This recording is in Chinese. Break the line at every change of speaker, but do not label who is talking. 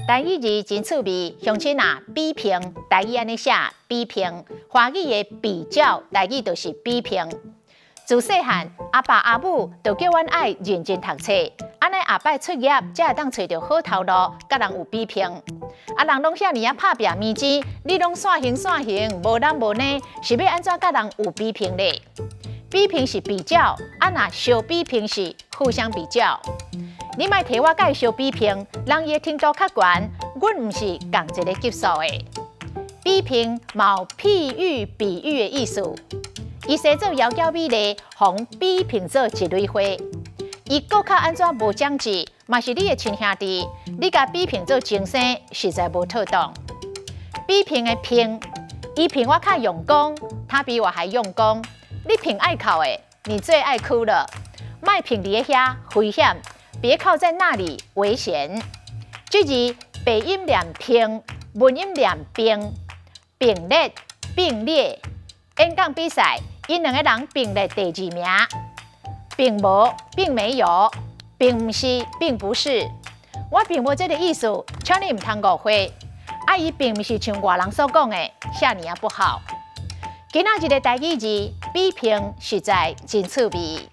台语字真趣味，乡亲啊，比拼，台语安尼写比拼，华语的比较，台语就是比拼。自细汉，阿爸阿母就叫阮爱认真读册，安尼下摆出业才会当找到好头路，甲人有比拼。啊，人拢遐尼啊拍拼面子，你拢散形，无男无女，是要安怎甲人有比拼咧？比拼是比较，啊那相比拼是互相比较。你莫提我甲伊相比拼，人伊的程度较悬，阮毋是共一个级数的。比拼嘛有譬喻、比喻的意思。伊写做窈窕美丽，互比拼做一蕊花。伊搁较安怎无奖治，嘛是你的亲兄弟，你甲比拼做情生，实在无妥当。比拼的拼，伊比我较用功，他比我还用功。你拼爱考的，你最爱哭了。莫拼伫遐危险，别靠在那里危险。这字北音两拼，文音两并，并列并列。演讲比赛，因两个人并列第2名。并无，并没有，并不是，并不是。我并无这个意思，请你唔通误会。啊，伊并不是像外人所讲的，遐尼啊不好。今仔日的台语字比拼实在真趣味。